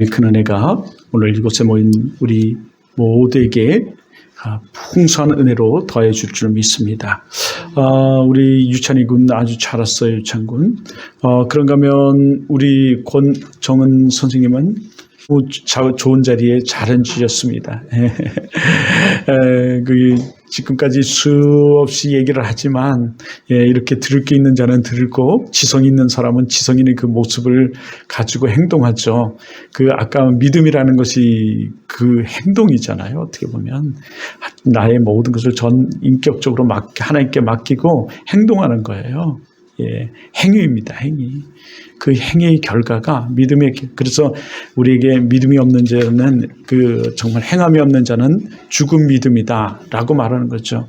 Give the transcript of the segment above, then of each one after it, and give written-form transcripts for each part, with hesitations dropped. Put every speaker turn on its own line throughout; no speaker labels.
큰 은혜가 오늘 이곳에 모인 우리 모두에게 풍성한 은혜로 더해 줄 줄 믿습니다. 우리 유찬이 군 아주 잘 왔어요, 유찬 군. 그런가 하면 우리 권정은 선생님은 좋은 자리에 잘 앉으셨습니다. 지금까지 수없이 얘기를 하지만 이렇게 들을 게 있는 자는 들고 지성 있는 사람은 지성 있는 그 모습을 가지고 행동하죠. 아까 믿음이라는 것이 그 행동이잖아요. 어떻게 보면 나의 모든 것을 전 인격적으로 하나님께 맡기고 행동하는 거예요. 행위입니다. 행위. 그 행위의 결과가 그래서 우리에게 믿음이 없는 자는 정말 행함이 없는 자는 죽은 믿음이다라고 말하는 거죠.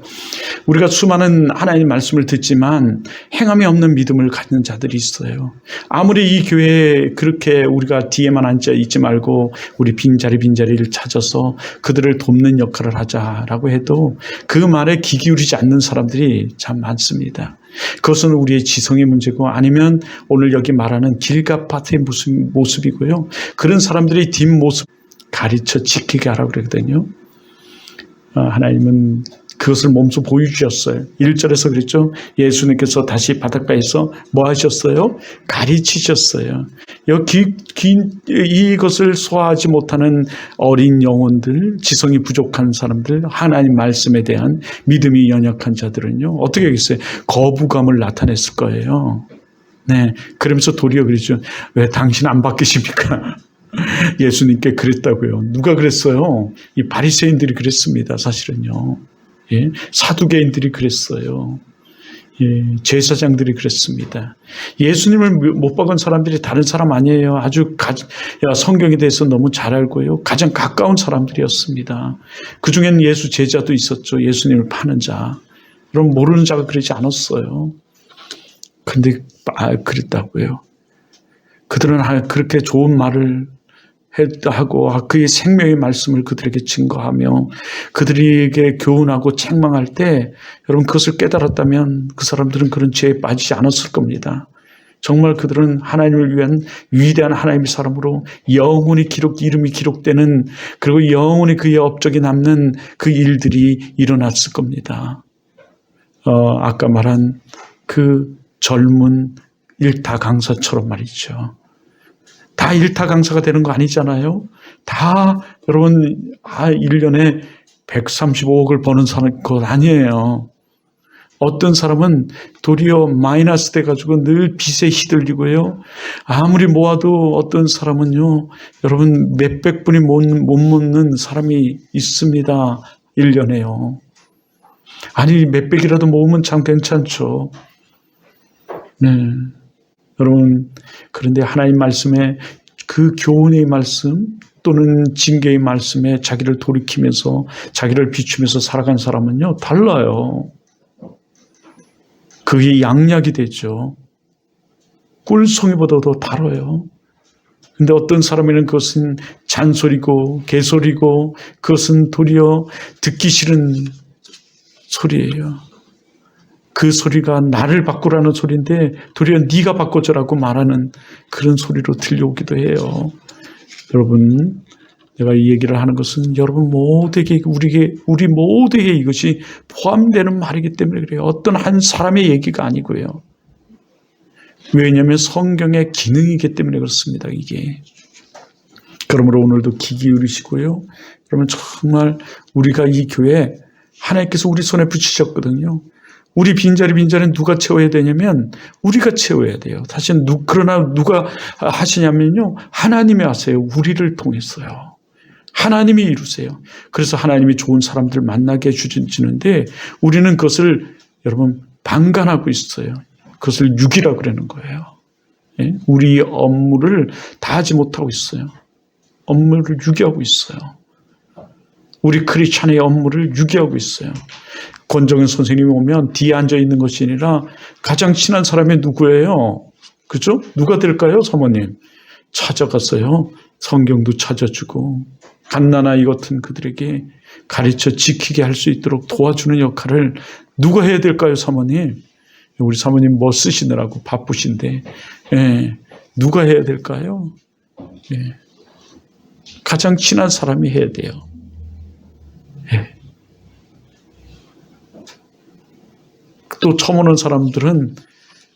우리가 수많은 하나님 말씀을 듣지만 행함이 없는 믿음을 갖는 자들이 있어요. 아무리 이 교회에 그렇게 우리가 뒤에만 앉아 있지 말고 우리 빈자리를 찾아서 그들을 돕는 역할을 하자라고 해도 그 말에 귀 기울이지 않는 사람들이 참 많습니다. 그것은 우리의 지성의 문제고 아니면 오늘 여기 말하는 길가파트의 모습이고요. 그런 사람들의 뒷모습 가르쳐 지키게 하라고 그러거든요. 하나님은 그것을 몸소 보여주셨어요. 1절에서 그랬죠. 예수님께서 다시 바닷가에서 뭐 하셨어요? 가르치셨어요. 이것을 소화하지 못하는 어린 영혼들, 지성이 부족한 사람들, 하나님 말씀에 대한 믿음이 연약한 자들은요. 어떻게 하겠어요? 거부감을 나타냈을 거예요. 네, 그러면서 도리어 그러죠. 왜 당신 안 바뀌십니까? 예수님께 그랬다고요. 누가 그랬어요? 이 바리새인들이 그랬습니다. 사실은요. 사두개인들이 그랬어요. 제사장들이 그랬습니다. 예수님을 못 박은 사람들이 다른 사람 아니에요. 아주 성경에 대해서 너무 잘 알고요. 가장 가까운 사람들이었습니다. 그중에는 예수 제자도 있었죠. 예수님을 파는 자. 그럼 모르는 자가 그러지 않았어요. 근데 그랬다고요. 그들은 그렇게 좋은 말을 하고 그의 생명의 말씀을 그들에게 증거하며 그들에게 교훈하고 책망할 때 여러분 그것을 깨달았다면 그 사람들은 그런 죄에 빠지지 않았을 겁니다. 정말 그들은 하나님을 위한 위대한 하나님의 사람으로 영원히 이름이 기록되는 그리고 영원히 그의 업적이 남는 그 일들이 일어났을 겁니다. 아까 말한 그 젊은 일타 강사처럼 말이죠. 다 일타 강사가 되는 거 아니잖아요. 다 여러분 1년에 135억을 버는 사람 그것 아니에요. 어떤 사람은 도리어 마이너스 돼가지고 늘 빚에 휘둘리고요. 아무리 모아도 어떤 사람은요. 여러분 몇백 분이 못 먹는 사람이 있습니다. 1년에요. 아니 몇백이라도 모으면 참 괜찮죠. 네. 여러분 그런데 하나님 말씀에 그 교훈의 말씀 또는 징계의 말씀에 자기를 돌이키면서 자기를 비추면서 살아간 사람은요 달라요. 그게 양약이 되죠. 꿀송이보다도 달아요. 근데 어떤 사람에는 그것은 잔소리고 개소리고 그것은 도리어 듣기 싫은 소리예요. 그 소리가 나를 바꾸라는 소리인데 도리어 네가 바꿔줘라고 말하는 그런 소리로 들려오기도 해요. 여러분 내가 이 얘기를 하는 것은 여러분 모두에게 우리 모두에게 이것이 포함되는 말이기 때문에 그래요. 어떤 한 사람의 얘기가 아니고요. 왜냐하면 성경의 기능이기 때문에 그렇습니다. 이게. 그러므로 오늘도 귀 기울이시고요. 그러면 정말 우리가 이 교회 하나님께서 우리 손에 붙이셨거든요. 우리 빈자리는 누가 채워야 되냐면 우리가 채워야 돼요. 사실 그러나 누가 하시냐면요. 하나님이 하세요. 우리를 통해서요. 하나님이 이루세요. 그래서 하나님이 좋은 사람들 만나게 해주시는데 우리는 그것을 여러분 방관하고 있어요. 그것을 유기라고 그러는 거예요. 우리 업무를 다 하지 못하고 있어요. 업무를 유기하고 있어요. 우리 크리스찬의 업무를 유기하고 있어요. 권정현 선생님이 오면 뒤에 앉아 있는 것이 아니라 가장 친한 사람이 누구예요? 그죠? 누가 될까요? 사모님. 찾아갔어요. 성경도 찾아주고 갓난아이 같은 그들에게 가르쳐 지키게 할 수 있도록 도와주는 역할을 누가 해야 될까요? 사모님. 우리 사모님 뭐 쓰시느라고 바쁘신데 누가 해야 될까요? 가장 친한 사람이 해야 돼요. 예. 또 처음 오는 사람들은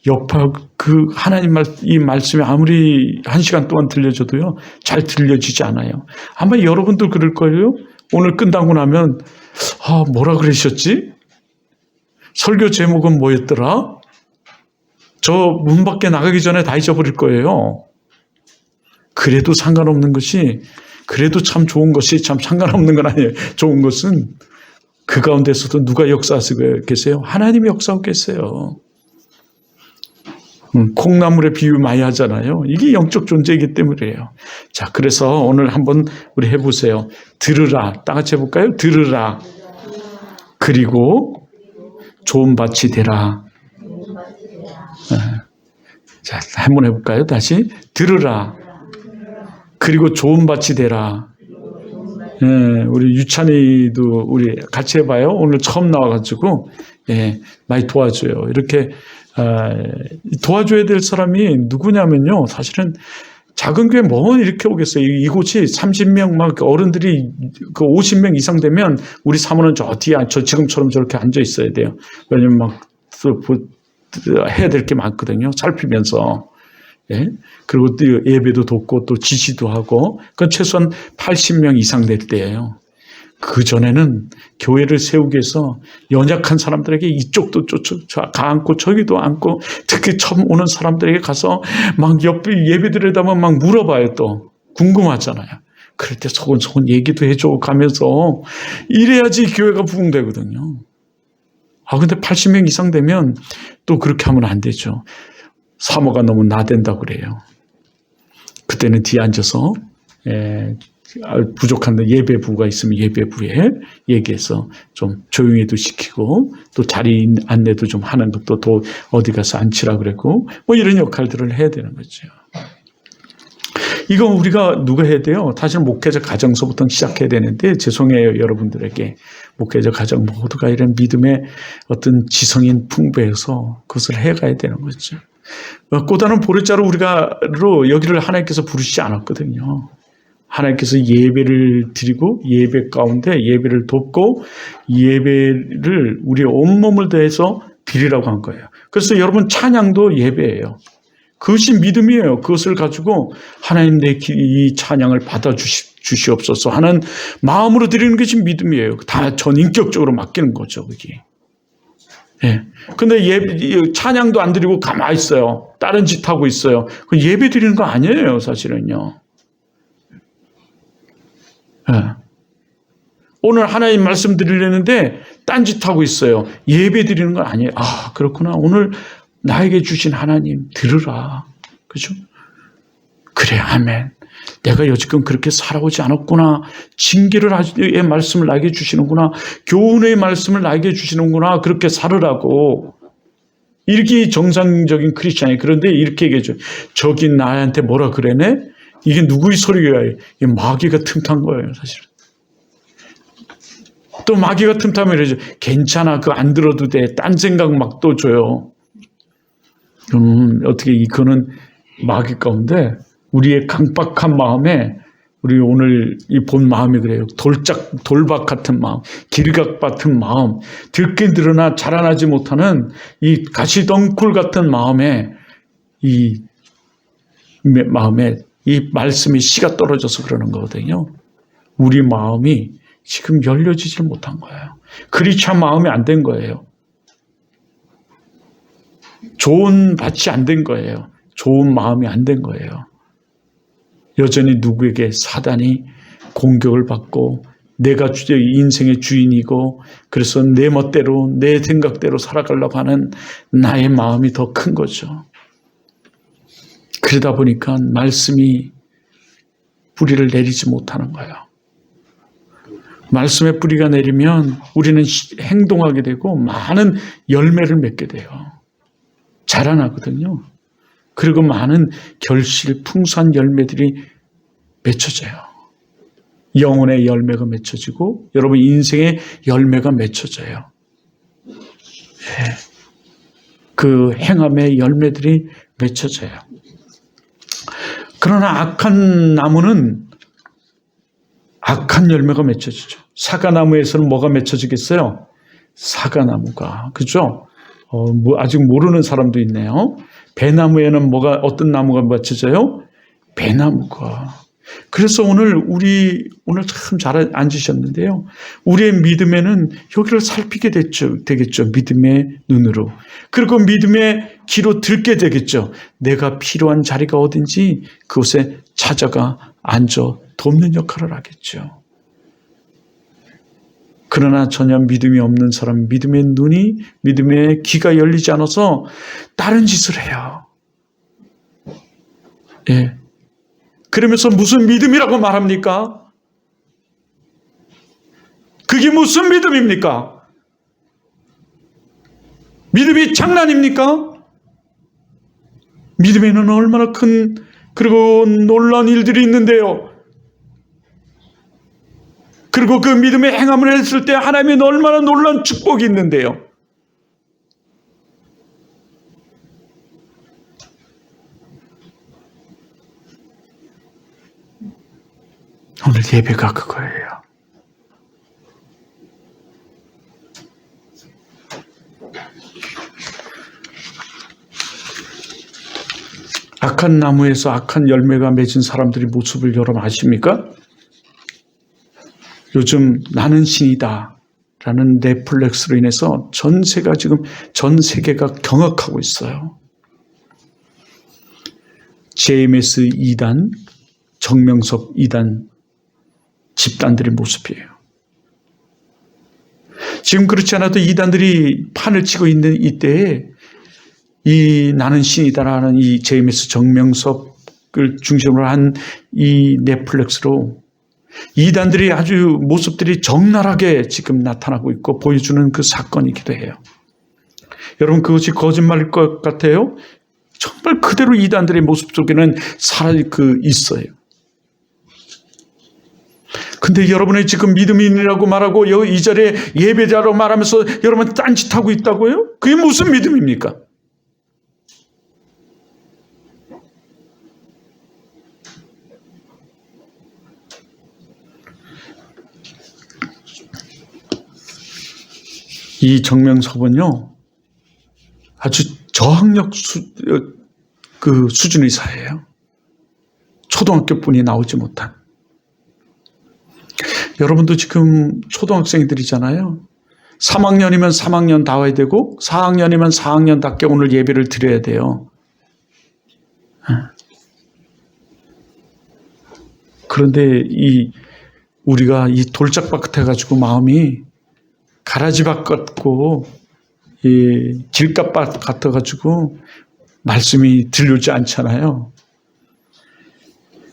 옆에 그 하나님 이 말씀이 아무리 1시간 동안 들려줘도요, 잘 들려지지 않아요. 아마 여러분도 그럴 거예요. 오늘 끝나고 나면, 뭐라 그러셨지? 설교 제목은 뭐였더라? 저 문 밖에 나가기 전에 다 잊어버릴 거예요. 그래도 상관없는 것이, 그래도 참 좋은 것이 참 상관없는 건 아니에요. 좋은 것은 그 가운데서도 누가 역사하고 계세요? 하나님이 역사하고 계세요. 콩나물의 비유 많이 하잖아요. 이게 영적 존재이기 때문이에요. 자, 그래서 오늘 한번 우리 해보세요. 들으라. 다 같이 해볼까요? 들으라. 그리고 좋은 밭이 되라. 자, 한번 해볼까요? 다시. 들으라. 그리고 좋은 밭이 되라. 우리 유찬이도 우리 같이 해봐요. 오늘 처음 나와가지고, 많이 도와줘요. 이렇게, 도와줘야 될 사람이 누구냐면요. 사실은 작은 교회 뭐 이렇게 오겠어요. 이곳이 30명 막 어른들이 그 50명 이상 되면 우리 사모는 저 뒤에 저 지금처럼 저렇게 앉아 있어야 돼요. 왜냐면 막 해야 될 게 많거든요. 살피면서. 예? 그리고 또 예배도 돕고 또 지시도 하고, 그건 최소한 80명 이상 될 때예요. 그 전에는 교회를 세우기 위해서 연약한 사람들에게 이쪽도 안고 저기도 안고, 특히 처음 오는 사람들에게 가서 막 옆에 예배드리다만 막 물어봐요. 또 궁금하잖아요. 그럴 때 소곤소곤 얘기도 해줘 가면서 이래야지 교회가 부흥되거든요. 근데 80명 이상 되면 또 그렇게 하면 안 되죠. 사모가 너무 나댄다고 그래요. 그때는 뒤에 앉아서 부족한데 예배부가 있으면 예배부에 얘기해서 좀 조용히도 시키고, 또 자리 안내도 좀 하는 것도 또 어디 가서 앉히라 그랬고, 뭐 이런 역할들을 해야 되는 거죠. 이건 우리가 누가 해야 돼요? 사실 목회자 가정서부터 시작해야 되는데, 죄송해요 여러분들에게. 목회자 가정 모두가 이런 믿음의 어떤 지성인 풍부해서 그것을 해가야 되는 거죠. 꽃다는 보리자루 여기를 하나님께서 부르시지 않았거든요. 하나님께서 예배를 드리고 예배 가운데 예배를 돕고 예배를 우리의 온몸을 다해서 드리라고 한 거예요. 그래서 여러분 찬양도 예배예요. 그것이 믿음이에요. 그것을 가지고 하나님 내 이 찬양을 받아주시옵소서 하는 마음으로 드리는 것이 믿음이에요. 다 전인격적으로 맡기는 거죠. 그게. 예. 근데 찬양도 안 드리고 가만히 있어요. 다른 짓 하고 있어요. 그 예배 드리는 거 아니에요, 사실은요. 예. 오늘 하나님 말씀 드리려는데 딴짓 하고 있어요. 예배 드리는 건 아니에요. 그렇구나. 오늘 나에게 주신 하나님 들으라. 그죠? 그래, 아멘. 내가 여지껏 그렇게 살아오지 않았구나. 징계의 말씀을 나에게 주시는구나. 교훈의 말씀을 나에게 주시는구나. 그렇게 살으라고. 이렇게 정상적인 크리스찬이. 그런데 이렇게 얘기해줘. 저기 나한테 뭐라 그러네? 이게 누구의 소리야? 이게 마귀가 틈탄 거예요, 사실은. 또 마귀가 틈타면 이러죠. 괜찮아. 그거 안 들어도 돼. 딴 생각 막 또 줘요. 어떻게 이거는 마귀 가운데 우리의 강박한 마음에, 우리 오늘 이 본 마음이 그래요. 돌박 같은 마음, 길각 같은 마음, 들긴 드러나 자라나지 못하는 이 가시덩굴 같은 마음에, 이 말씀이 씨가 떨어져서 그러는 거거든요. 우리 마음이 지금 열려지질 못한 거예요. 크리스찬 마음이 안 된 거예요. 좋은 밭이 안 된 거예요. 좋은 마음이 안 된 거예요. 여전히 누구에게 사단이 공격을 받고 내가 인생의 주인이고 그래서 내 멋대로 내 생각대로 살아가려고 하는 나의 마음이 더 큰 거죠. 그러다 보니까 말씀이 뿌리를 내리지 못하는 거예요. 말씀의 뿌리가 내리면 우리는 행동하게 되고 많은 열매를 맺게 돼요. 자라나거든요. 그리고 많은 결실, 풍성한 열매들이 맺혀져요. 영혼의 열매가 맺혀지고 여러분 인생의 열매가 맺혀져요. 네. 그 행함의 열매들이 맺혀져요. 그러나 악한 나무는 악한 열매가 맺혀지죠. 사과나무에서는 뭐가 맺혀지겠어요? 사과나무가. 그죠? 아직 모르는 사람도 있네요. 배나무에는 어떤 나무가 맺혀져요? 배나무가. 그래서 오늘 참 잘 앉으셨는데요. 우리의 믿음에는 여기를 살피게 되겠죠. 믿음의 눈으로. 그리고 믿음의 귀로 듣게 되겠죠. 내가 필요한 자리가 어딘지 그곳에 찾아가 앉아 돕는 역할을 하겠죠. 그러나 전혀 믿음이 없는 사람, 믿음의 귀가 열리지 않아서 다른 짓을 해요. 예. 그러면서 무슨 믿음이라고 말합니까? 그게 무슨 믿음입니까? 믿음이 장난입니까? 믿음에는 얼마나 큰 그리고 놀라운 일들이 있는데요. 그리고 그 믿음의 행함을 했을 때 하나님의 얼마나 놀라운 축복이 있는데요. 오늘 예배가 그거예요. 악한 나무에서 악한 열매가 맺은 사람들의 모습을 여러분 아십니까? 요즘 나는 신이다 라는 넷플릭스로 인해서 전 세계가 경악하고 있어요. JMS 2단, 정명섭 2단 집단들의 모습이에요. 지금 그렇지 않아도 이단들이 판을 치고 있는 이때에 이 나는 신이다라는 이 JMS 정명섭을 중심으로 한 이 넷플릭스로 이단들이 아주 모습들이 적나라하게 지금 나타나고 있고 보여주는 그 사건이기도 해요. 여러분 그것이 거짓말일 것 같아요? 정말 그대로 이단들의 모습 속에는 있어요. 근데 여러분의 지금 믿음인이라고 말하고 이 자리에 예배자로 말하면서 여러분 딴짓하고 있다고요? 그게 무슨 믿음입니까? 이 정명섭은요, 아주 저학력 수준의 사예요. 초등학교뿐이 나오지 못한. 여러분도 지금 초등학생들이잖아요. 3학년이면 3학년 다 와야 되고 4학년이면 4학년답게 오늘 예배를 드려야 돼요. 그런데 우리가 이 돌짝밭 같아가지고 마음이 가라지밭 같고 이 길가밭 같아가지고 말씀이 들려오지 않잖아요.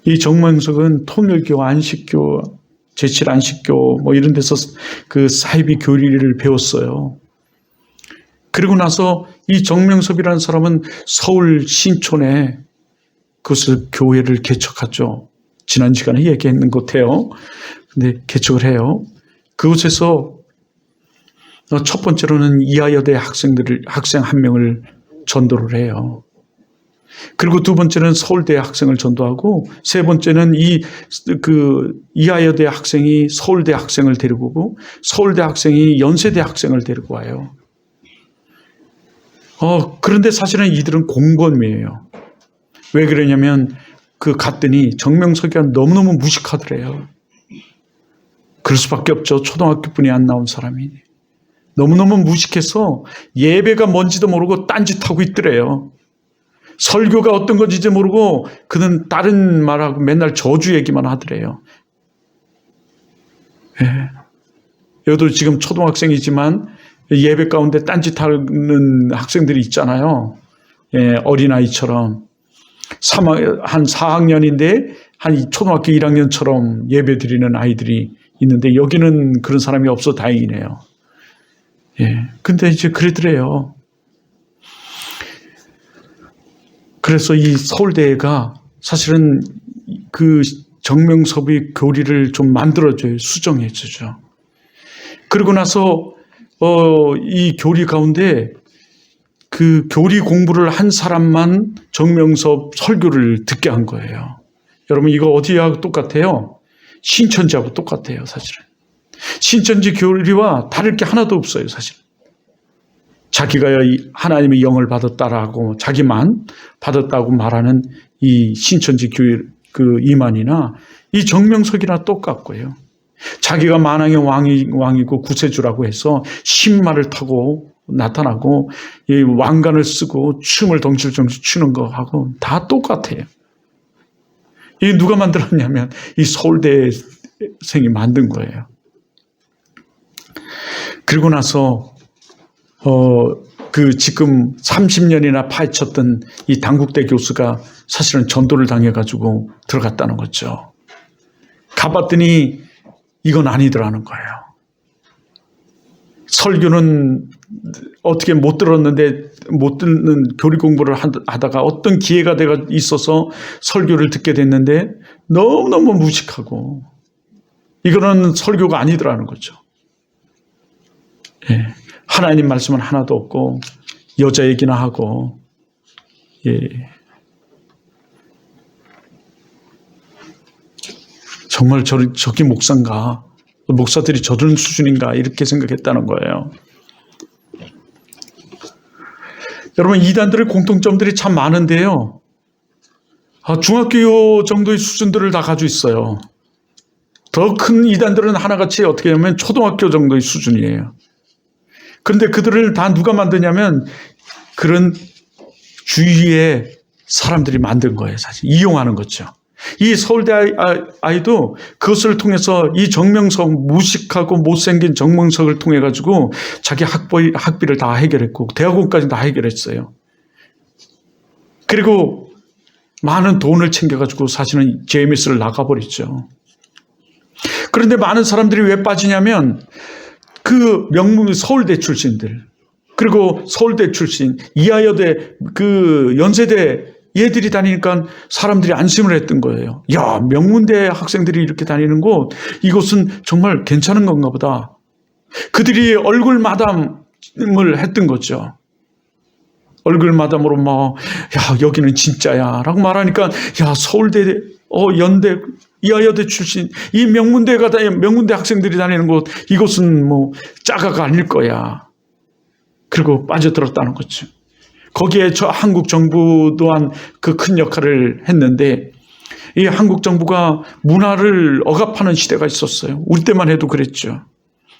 이 정명석은 통일교, 안식교, 제7 안식교 뭐 이런 데서 그 사이비 교리를 배웠어요. 그리고 나서 이 정명섭이라는 사람은 서울 신촌에 그것을 교회를 개척하죠. 지난 시간에 얘기했는 것 같아요. 근데 개척을 해요. 그곳에서 첫 번째로는 이하여대 학생 한 명을 전도를 해요. 그리고 두 번째는 서울대 학생을 전도하고 세 번째는 이하여대 학생이 서울대 학생을 데리고 오고 서울대 학생이 연세대 학생을 데리고 와요. 그런데 사실은 이들은 공범이에요. 왜 그러냐면 갔더니 정명석이가 너무너무 무식하더래요. 그럴 수밖에 없죠. 초등학교뿐이 안 나온 사람이. 너무너무 무식해서 예배가 뭔지도 모르고 딴짓하고 있더래요. 설교가 어떤 건지 모르고 그는 다른 말하고 맨날 저주 얘기만 하더래요. 예. 여기도 지금 초등학생이지만 예배 가운데 딴짓하는 학생들이 있잖아요. 예, 어린아이처럼. 한 4학년인데 한 초등학교 1학년처럼 예배 드리는 아이들이 있는데 여기는 그런 사람이 없어 다행이네요. 예. 근데 이제 그러더래요. 그래서 이 서울대가 사실은 그 정명섭의 교리를 좀 만들어줘요. 수정해주죠. 그리고 나서 이 교리 가운데 그 교리 공부를 한 사람만 정명섭 설교를 듣게 한 거예요. 여러분 이거 어디하고 똑같아요? 신천지하고 똑같아요, 사실은. 신천지 교리와 다를 게 하나도 없어요, 사실. 자기가 하나님의 영을 받았다라고 자기만 받았다고 말하는 이 신천지 교회 그 이만이나 이 정명석이나 똑같고요. 자기가 만왕의 왕이고 구세주라고 해서 신마를 타고 나타나고 이 왕관을 쓰고 춤을 덩실덩실 추는 거하고 다 똑같아요. 이 누가 만들었냐면 이 서울대생이 만든 거예요. 그리고 나서 그 지금 30년이나 파헤쳤던 이 단국대 교수가 사실은 전도를 당해가지고 들어갔다는 거죠. 가봤더니 이건 아니더라는 거예요. 설교는 어떻게 못 들었는데 못 듣는 교리 공부를 하다가 어떤 기회가 내가 있어서 설교를 듣게 됐는데 너무너무 무식하고 이거는 설교가 아니더라는 거죠. 예. 하나님 말씀은 하나도 없고 여자 얘기나 하고 예. 정말 저기 목사인가? 목사들이 저런 수준인가? 이렇게 생각했다는 거예요. 여러분 이단들의 공통점들이 참 많은데요. 중학교 정도의 수준들을 다 가지고 있어요. 더 큰 이단들은 하나같이 어떻게 하면 초등학교 정도의 수준이에요. 그런데 그들을 다 누가 만드냐면 그런 주위에 사람들이 만든 거예요. 사실 이용하는 거죠. 이 서울대 아이도 그것을 통해서 이 정명석 무식하고 못생긴 정명석을 통해 가지고 자기 학비를 다 해결했고 대학원까지 다 해결했어요. 그리고 많은 돈을 챙겨가지고 사실은 JMS를 나가버렸죠. 그런데 많은 사람들이 왜 빠지냐면 그 명문 서울대 출신들 그리고 서울대 출신 이하여대 그 연세대 얘들이 다니니까 사람들이 안심을 했던 거예요. 야, 명문대 학생들이 이렇게 다니는 곳 이곳은 정말 괜찮은 건가 보다. 그들이 얼굴 마담을 했던 거죠. 얼굴 마담으로 막 야, 여기는 진짜야 라고 말하니까 야, 서울대 연대 이하여대 출신 이 명문대 학생들이 다니는 곳 이곳은 뭐 짜가가 아닐 거야. 그리고 빠져들었다는 거죠. 거기에 저 한국 정부 또한 그 큰 역할을 했는데 이 한국 정부가 문화를 억압하는 시대가 있었어요. 우리 때만 해도 그랬죠.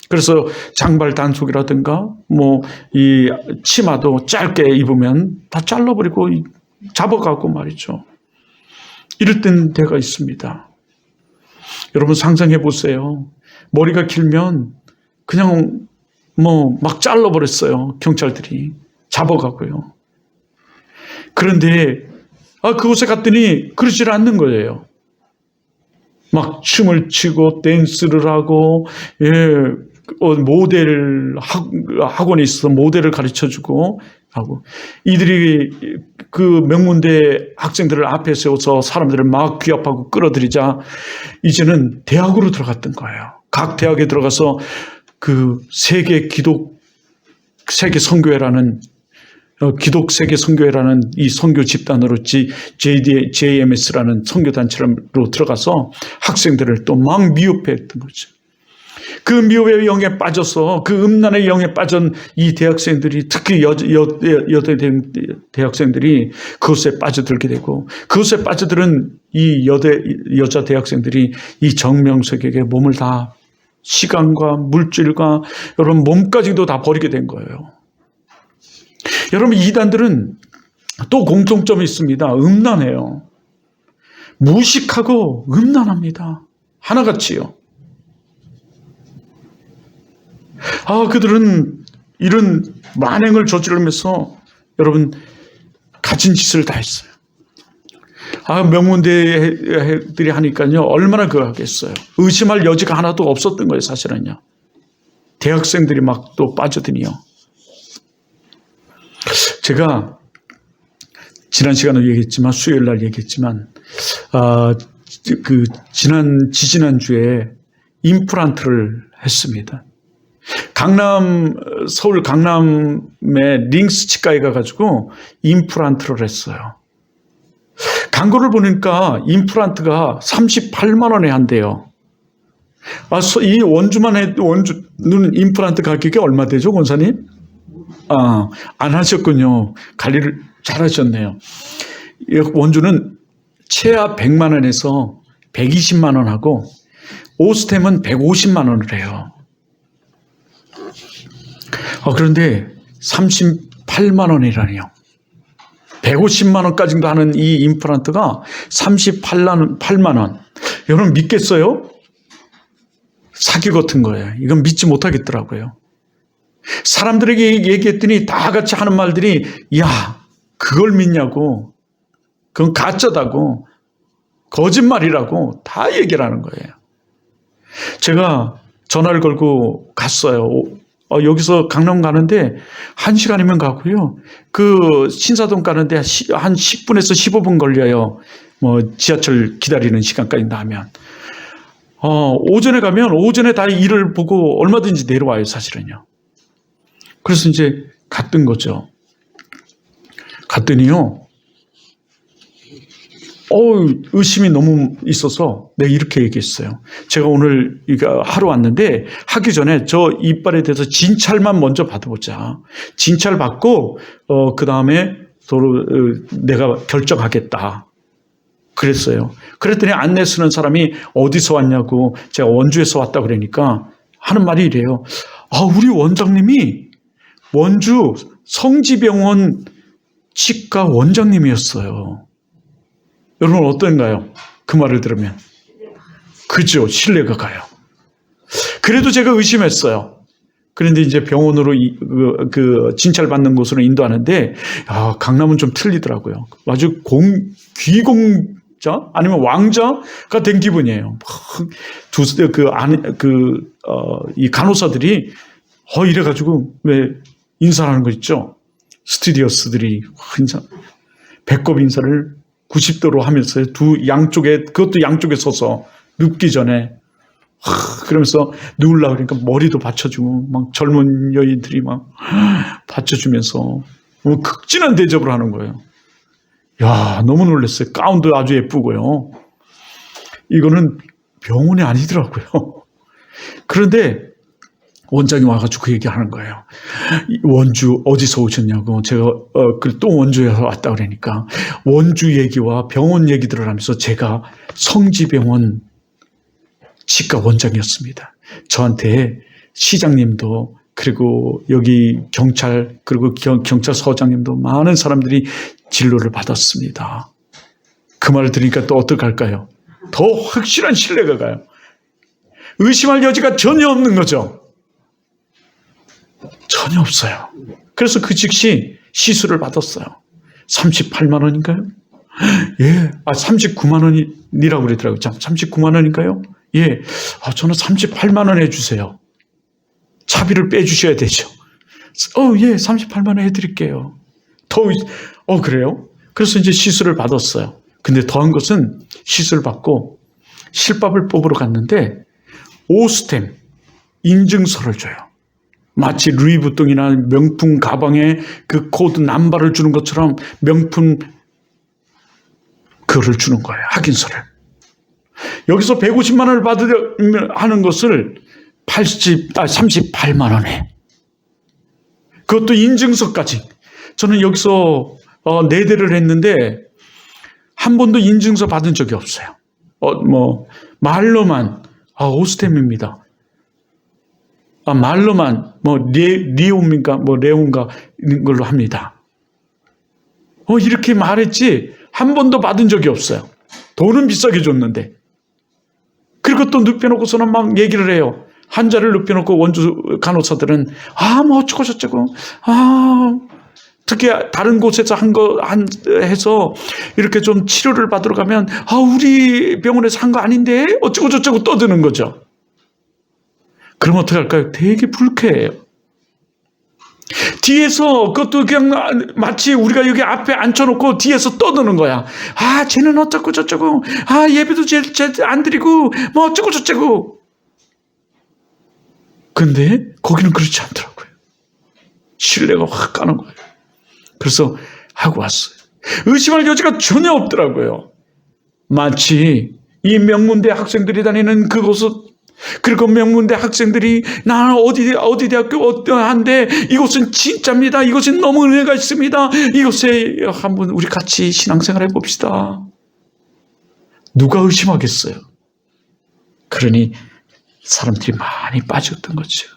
그래서 장발 단속이라든가 뭐 이 치마도 짧게 입으면 다 잘라버리고 잡아가고 말이죠. 이럴 때가 있습니다. 여러분 상상해 보세요. 머리가 길면 그냥 뭐 막 잘라버렸어요. 경찰들이 잡아가고요. 그런데 그곳에 갔더니 그러질 않는 거예요. 막 춤을 추고 댄스를 하고 모델 학원에 있어서 모델을 가르쳐주고 하고 이들이 그 명문대 학생들을 앞에 세워서 사람들을 막 귀합하고 끌어들이자 이제는 대학으로 들어갔던 거예요. 각 대학에 들어가서 그 세계 선교회라는 기독 세계 선교회라는 이 선교 집단으로 JMS라는 선교 단체로 들어가서 학생들을 또 막 미혹했던 거죠. 그 미혹의 영에 빠져서 그 음란의 영에 빠진 이 대학생들이 특히 여대 대학생들이 그것에 빠져들게 되고 그것에 빠져드는 이 여자 대학생들이 이 정명석에게 몸을 다 시간과 물질과 여러분 몸까지도 다 버리게 된 거예요. 여러분 이단들은 또 공통점이 있습니다. 음란해요. 무식하고 음란합니다. 하나같이요. 그들은 이런 만행을 저지르면서 여러분 가진 짓을 다 했어요. 명문대들이 하니까요. 얼마나 그거 하겠어요. 의심할 여지가 하나도 없었던 거예요. 사실은요. 대학생들이 막 또 빠져드니요. 제가 지난 시간에 얘기했지만 수요일 날 얘기했지만 지난주에 임플란트를 했습니다. 서울 강남의 링스 치과에 가가지고 임플란트를 했어요. 광고를 보니까 임플란트가 38만 원에 한대요. 이 원주는 임플란트 가격이 얼마 되죠, 권사님? 안 하셨군요. 관리를 잘 하셨네요. 원주는 최하 100만 원에서 120만 원 하고, 오스템은 150만 원을 해요. 그런데 38만 원이라니요. 150만 원까지도 하는 이 임플란트가 38만 원. 여러분 믿겠어요? 사기 같은 거예요. 이건 믿지 못하겠더라고요. 사람들에게 얘기했더니 다 같이 하는 말들이, 야, 그걸 믿냐고, 그건 가짜다고, 거짓말이라고 다 얘기를 하는 거예요. 제가 전화를 걸고 갔어요. 여기서 강남 가는데 1시간이면 가고요. 그 신사동 가는데 한 10분에서 15분 걸려요. 지하철 기다리는 시간까지 나면. 오전에 가면 오전에 다 일을 보고 얼마든지 내려와요, 사실은요. 그래서 이제 갔던 거죠. 갔더니요. 의심이 너무 있어서 내가 이렇게 얘기했어요. 제가 오늘 하러 왔는데 하기 전에 저 이빨에 대해서 진찰만 먼저 받아보자. 진찰 받고 그 다음에 서로 내가 결정하겠다. 그랬어요. 그랬더니 안내 쓰는 사람이 어디서 왔냐고, 제가 원주에서 왔다 그러니까 하는 말이 이래요. 우리 원장님이 원주 성지병원 치과 원장님이었어요. 여러분 어떤가요? 그 말을 들으면. 그죠? 신뢰가 가요. 그래도 제가 의심했어요. 그런데 이제 병원으로 진찰받는 곳으로 인도하는데, 강남은 좀 틀리더라고요. 아주 귀공자 아니면 왕자가 된 기분이에요. 이 간호사들이 이래가지고 왜 인사하는 거 있죠? 스튜디오스들이 배꼽 인사를 90도로 하면서 그것도 양쪽에 서서 눕기 전에 그러면서 누우려고 그러니까 머리도 받쳐주고 막 젊은 여인들이 막 받쳐주면서 극진한 대접을 하는 거예요. 야, 너무 놀랐어요. 가운도 아주 예쁘고요. 이거는 병원이 아니더라고요. 그런데 원장이 와가지고 그 얘기하는 거예요. 원주 어디서 오셨냐고. 제가 또 원주에서 왔다 그러니까 원주 얘기와 병원 얘기들을 하면서 제가 성지병원 치과 원장이었습니다. 저한테 시장님도 그리고 여기 경찰 그리고 경찰서장님도 많은 사람들이 진료를 받았습니다. 그 말을 들으니까 또 어떡할까요? 더 확실한 신뢰가 가요. 의심할 여지가 전혀 없는 거죠. 전혀 없어요. 그래서 그 즉시 시술을 받았어요. 38만 원인가요? 예. 39만 원이라고 그러더라고요. 39만 원인가요? 예. 저는 38만 원 해주세요. 차비를 빼주셔야 되죠. 예. 38만 원 해드릴게요. 그래요? 그래서 이제 시술을 받았어요. 근데 더한 것은 시술 받고 실밥을 뽑으러 갔는데 오스템 인증서를 줘요. 마치 루이부통이나 명품 가방에 그 코드 남발을 주는 것처럼 명품 그거를 주는 거예요. 확인서를. 여기서 150만 원을 받으려 하는 것을 38만 원에. 그것도 인증서까지. 저는 여기서 4대를 했는데 한 번도 인증서 받은 적이 없어요. 말로만 오스템입니다. 말로만 리옴인가 레온가 있는 걸로 합니다. 이렇게 말했지 한 번도 받은 적이 없어요. 돈은 비싸게 줬는데. 그리고 또 눕혀놓고서는 막 얘기를 해요. 한자를 눕혀놓고 원주 간호사들은 어쩌고 저쩌고 특히 다른 곳에서 해서 이렇게 좀 치료를 받으러 가면 우리 병원에서 한 거 아닌데 어쩌고 저쩌고 떠드는 거죠. 그럼 어떡할까요? 되게 불쾌해요. 뒤에서 그것도 그냥 마치 우리가 여기 앞에 앉혀놓고 뒤에서 떠드는 거야. 쟤는 어쩌고 저쩌고, 예배도 쟤 안 드리고, 어쩌고 저쩌고. 근데 거기는 그렇지 않더라고요. 신뢰가 확 가는 거예요. 그래서 하고 왔어요. 의심할 여지가 전혀 없더라고요. 마치 이 명문대 학생들이 다니는 그곳은 그리고 명문대 학생들이 나는 어디 대학교 한데 이곳은 진짜입니다. 이곳은 너무 은혜가 있습니다. 이곳에 한번 우리 같이 신앙생활 해봅시다. 누가 의심하겠어요? 그러니 사람들이 많이 빠졌던 거죠.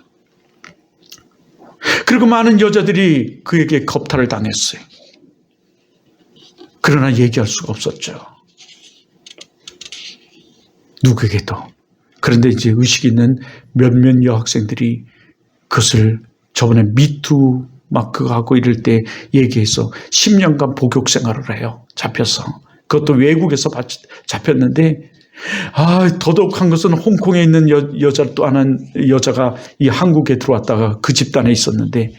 그리고 많은 여자들이 그에게 겁탈을 당했어요. 그러나 얘기할 수가 없었죠. 누구에게도. 그런데 이제 의식 있는 몇몇 여학생들이 그것을 저번에 미투 막 그거 하고 이럴 때 얘기해서 10년간 복역 생활을 해요. 잡혀서. 그것도 외국에서 잡혔는데 더더욱한 것은 홍콩에 있는 여자 또 하나 여자가 이 한국에 들어왔다가 그 집단에 있었는데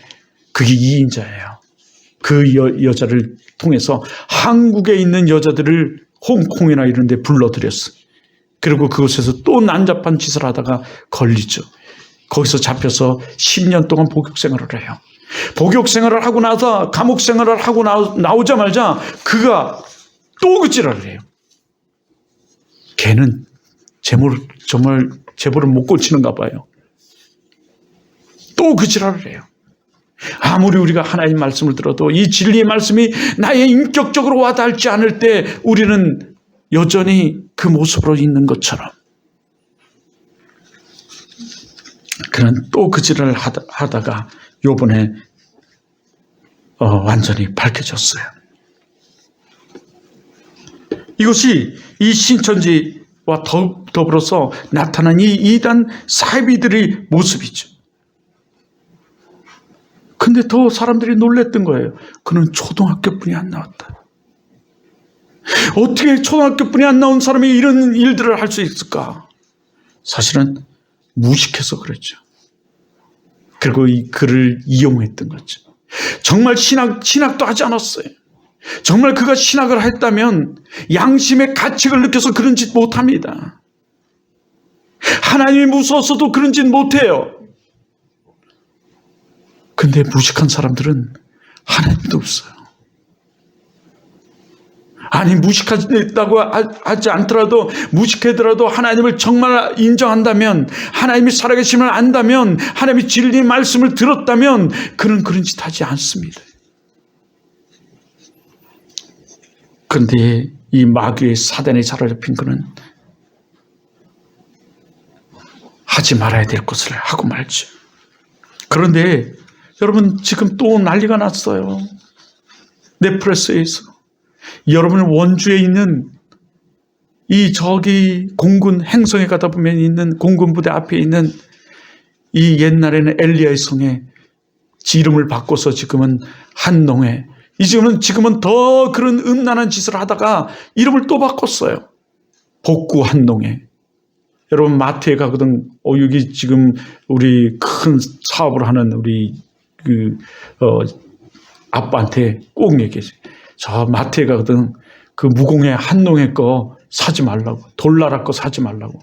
그게 2인자예요. 그 여자를 통해서 한국에 있는 여자들을 홍콩이나 이런 데 불러들였어요. 그리고 그곳에서 또 난잡한 짓을 하다가 걸리죠. 거기서 잡혀서 10년 동안 복역 생활을 해요. 복역 생활을 하고 나서 감옥 생활을 하고 나오자마자 그가 또 그 지랄을 해요. 걔는 정말 재벌을 못 고치는가 봐요. 또 그 지랄을 해요. 아무리 우리가 하나님 말씀을 들어도 이 진리의 말씀이 나의 인격적으로 와닿지 않을 때 우리는 여전히 그 모습으로 있는 것처럼 그는 또 그 지랄을 하다가 요번에 완전히 밝혀졌어요. 이것이 이 신천지와 더불어서 나타난 이 이단 사이비들의 모습이죠. 근데 더 사람들이 놀랬던 거예요. 그는 초등학교뿐이 안 나왔다. 어떻게 초등학교뿐이 안 나온 사람이 이런 일들을 할 수 있을까? 사실은 무식해서 그랬죠. 그리고 이 글을 이용했던 거죠. 정말 신학도 하지 않았어요. 정말 그가 신학을 했다면 양심의 가책을 느껴서 그런 짓 못합니다. 하나님이 무서워서도 그런 짓 못해요. 근데 무식한 사람들은 하나님도 없어요. 아니 무식하다고 하지 않더라도 무식하더라도 하나님을 정말 인정한다면 하나님이 살아계심을 안다면 하나님이 진리 말씀을 들었다면 그는 그런 짓 하지 않습니다. 그런데 이 마귀의 사단에 사로잡힌 그는 하지 말아야 될 것을 하고 말죠. 그런데 여러분 지금 또 난리가 났어요. 넷플릭스에서 여러분 원주에 있는 저기 공군 행성에 가다 보면 있는 공군 부대 앞에 있는 이 옛날에는 엘리야의 성에 이름을 바꿔서 지금은 한농에 지금은 더 그런 음란한 짓을 하다가 이름을 또 바꿨어요. 복구 한농에. 여러분 마트에 가거든 여기 지금 우리 큰 사업을 하는 우리 아빠한테 꼭 얘기해요. 저 마트에 가거든 그 무공의 한농의 거 사지 말라고. 돌나라 거 사지 말라고.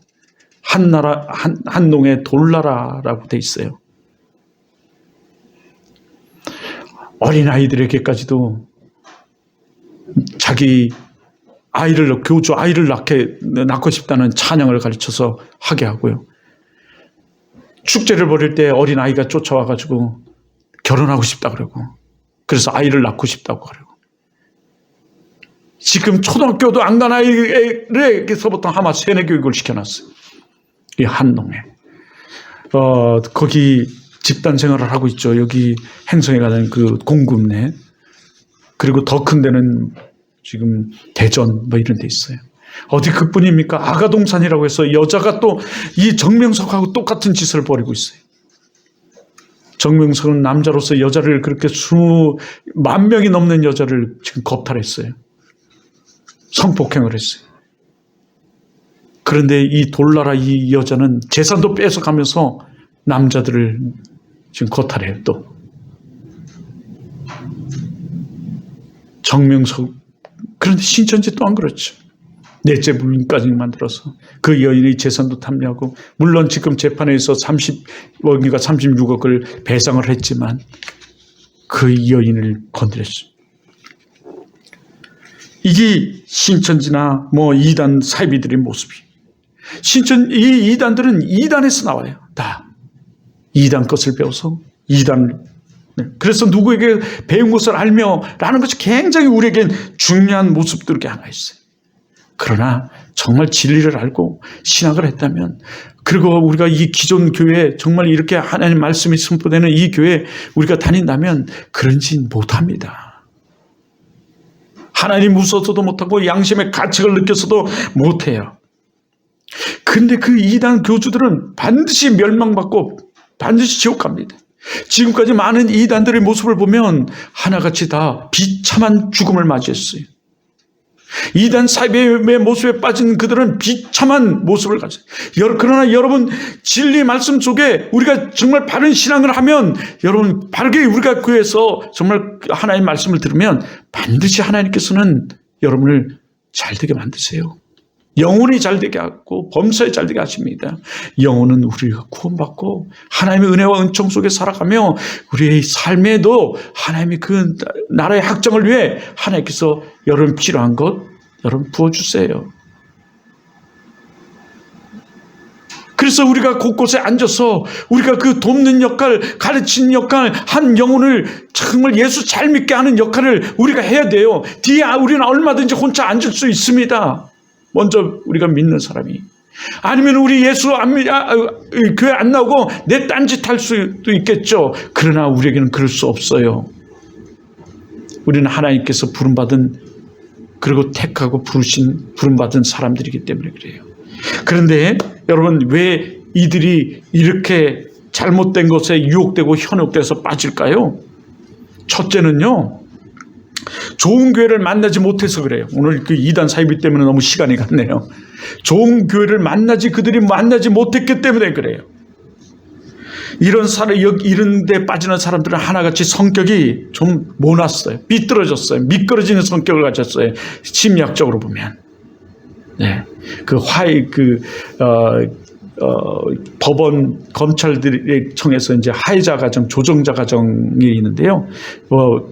한농의 돌나라라고 돼 있어요. 어린아이들에게까지도 자기 교주 아이를 낳고 싶다는 찬양을 가르쳐서 하게 하고요. 축제를 벌일 때 어린아이가 쫓아와가지고 결혼하고 싶다 그러고 그래서 아이를 낳고 싶다고 그러고 지금 초등학교도 안 간 아이에게서부터 아마 세뇌교육을 시켜놨어요. 이 한농에. 거기 집단 생활을 하고 있죠. 여기 행성에 가는 그 공군 내. 그리고 더 큰 데는 지금 대전 이런 데 있어요. 어디 그뿐입니까? 아가동산이라고 해서 여자가 또 이 정명석하고 똑같은 짓을 벌이고 있어요. 정명석은 남자로서 여자를 그렇게 수만 명이 넘는 여자를 지금 겁탈했어요. 성폭행을 했어요. 그런데 이 돌나라 이 여자는 재산도 뺏어가면서 남자들을 지금 거탈해요. 또 정명석. 그런데 신천지 또한 그렇죠. 넷째 불륜까지 만들어서 그 여인의 재산도 탐내하고 물론 지금 재판에서 30억인가 36억을 배상을 했지만 그 여인을 건드렸죠. 이게 신천지나 이단 사이비들의 모습이. 이 이단들은 이단에서 나와요. 다 이단 것을 배워서 이단. 그래서 누구에게 배운 것을 알며 라는 것이 굉장히 우리에겐 중요한 모습들 중에 하나 있어요. 그러나 정말 진리를 알고 신학을 했다면, 그리고 우리가 이 기존 교회 정말 이렇게 하나님 말씀이 선포되는 이 교회 우리가 다닌다면 그런 짓 못합니다. 하나님 무서워서도 못하고 양심의 가책을 느껴서도 못해요. 근데 그 이단 교주들은 반드시 멸망받고 반드시 지옥 갑니다. 지금까지 많은 이단들의 모습을 보면 하나같이 다 비참한 죽음을 맞이했어요. 이단 사이비의 모습에 빠진 그들은 비참한 모습을 가져요. 그러나 여러분, 진리 말씀 속에 우리가 정말 바른 신앙을 하면, 여러분 바르게 우리가 교회에서 정말 하나님의 말씀을 들으면 반드시 하나님께서는 여러분을 잘되게 만드세요. 영혼이 잘되게 하고 범사에 잘되게 하십니다. 영혼은 우리가 구원받고 하나님의 은혜와 은총 속에 살아가며 우리의 삶에도 하나님의 그 나라의 확장을 위해 하나님께서 여러분 필요한 것 여러분 부어주세요. 그래서 우리가 곳곳에 앉아서 우리가 그 돕는 역할, 가르치는 역할, 한 영혼을 정말 예수 잘 믿게 하는 역할을 우리가 해야 돼요. 뒤에 우리는 얼마든지 혼자 앉을 수 있습니다. 먼저 우리가 믿는 사람이. 아니면 우리 예수 교회 안 나오고 내 딴짓 할 수도 있겠죠. 그러나 우리에게는 그럴 수 없어요. 우리는 하나님께서 부름받은, 그리고 택하고 부름받은 사람들이기 때문에 그래요. 그런데 여러분, 왜 이들이 이렇게 잘못된 것에 유혹되고 현혹돼서 빠질까요? 첫째는요, 좋은 교회를 만나지 못해서 그래요. 오늘 그 이단 사이비 때문에 너무 시간이 갔네요. 좋은 교회를 그들이 만나지 못했기 때문에 그래요. 이런 데 빠지는 사람들은 하나같이 성격이 좀 모났어요. 삐뚤어졌어요. 미끄러지는 성격을 가졌어요. 심리학적으로 보면. 네. 법원 검찰들이 청해서 이제 하해자 가정, 조정자 가정이 있는데요.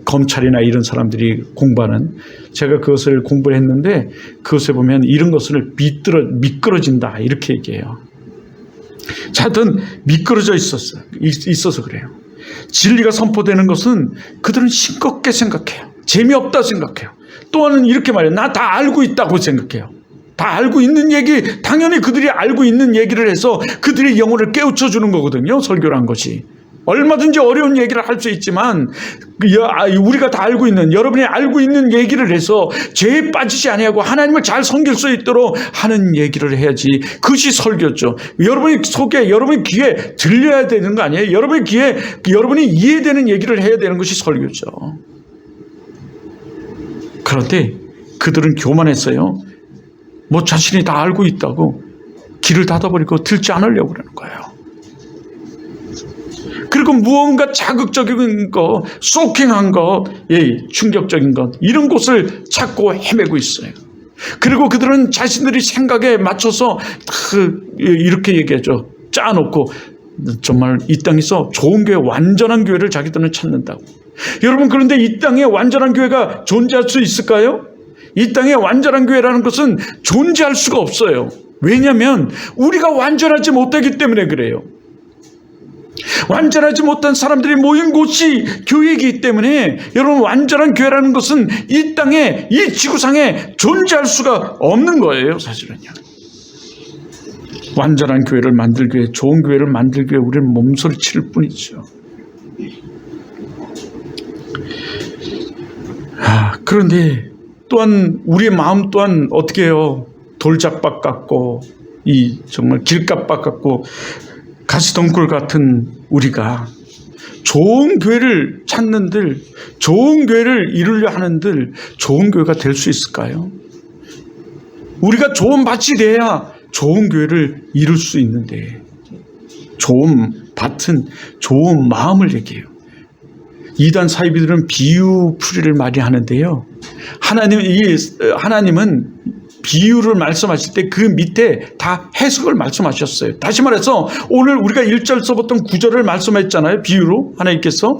검찰이나 이런 사람들이 공부하는, 제가 그것을 공부를 했는데 그것에 보면 이런 것을 미끄러진다 이렇게 얘기해요. 자, 하여튼 미끄러져 있어서 그래요. 진리가 선포되는 것은 그들은 싱겁게 생각해요. 재미없다 생각해요. 또한 이렇게 말해요. 나 다 알고 있다고 생각해요. 다 알고 있는 얘기, 당연히 그들이 알고 있는 얘기를 해서 그들의 영혼을 깨우쳐 주는 거거든요. 설교란 것이. 얼마든지 어려운 얘기를 할 수 있지만 우리가 다 알고 있는, 여러분이 알고 있는 얘기를 해서 죄에 빠지지 아니하고 하나님을 잘 섬길 수 있도록 하는 얘기를 해야지. 그것이 설교죠. 여러분이 속에, 여러분의 귀에 들려야 되는 거 아니에요? 여러분의 귀에 여러분이 이해되는 얘기를 해야 되는 것이 설교죠. 그런데 그들은 교만했어요. 자신이 다 알고 있다고 길을 닫아버리고 듣지 않으려고 그러는 거예요. 그리고 무언가 자극적인 것, 쇼킹한 것, 충격적인 것, 이런 것을 찾고 헤매고 있어요. 그리고 그들은 자신들이 생각에 맞춰서 이렇게 얘기하죠. 짜놓고 정말 이 땅에서 좋은 교회, 완전한 교회를 자기들은 찾는다고. 여러분, 그런데 이 땅에 완전한 교회가 존재할 수 있을까요? 이 땅에 완전한 교회라는 것은 존재할 수가 없어요. 왜냐하면 우리가 완전하지 못하기 때문에 그래요. 완전하지 못한 사람들이 모인 곳이 교회이기 때문에 여러분, 완전한 교회라는 것은 이 땅에, 이 지구상에 존재할 수가 없는 거예요. 사실은요. 완전한 교회를 만들기 위해, 좋은 교회를 만들기 위해 우리는 몸소리칠 뿐이죠. 그런데 또한 우리의 마음 또한 어떻게 해요? 돌짝밭 같고 정말 길가밭 같고 가시덩굴 같은 우리가 좋은 교회를 찾는들, 좋은 교회를 이루려 하는들 좋은 교회가 될 수 있을까요? 우리가 좋은 밭이 돼야 좋은 교회를 이룰 수 있는데, 좋은 밭은 좋은 마음을 얘기해요. 이단 사이비들은 비유풀이를 많이 하는데요. 하나님은 비유를 말씀하실 때 그 밑에 다 해석을 말씀하셨어요. 다시 말해서 오늘 우리가 1절서부터 9절을 말씀했잖아요. 비유로 하나님께서.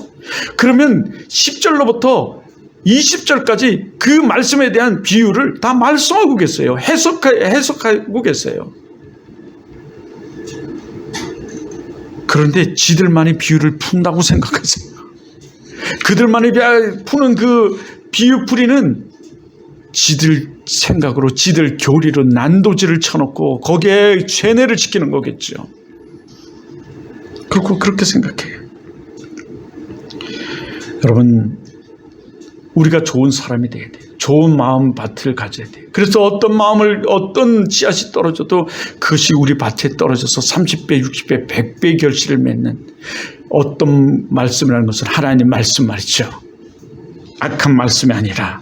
그러면 10절로부터 20절까지 그 말씀에 대한 비유를 다 말씀하고 계세요. 해석하고 계세요. 그런데 지들만이 비유를 푼다고 생각하세요. 그들만이 푸는 그 비유풀이는 지들 생각으로, 지들 교리로 난도질을 쳐놓고 거기에 쇠뇌를 시키는 거겠죠. 그렇게 생각해요. 여러분, 우리가 좋은 사람이 돼야 돼요. 좋은 마음 밭을 가져야 돼요. 그래서 어떤 씨앗이 떨어져도 그것이 우리 밭에 떨어져서 30배, 60배, 100배의 결실을 맺는 어떤 말씀이라는 것은 하나님 말씀 말이죠. 악한 말씀이 아니라.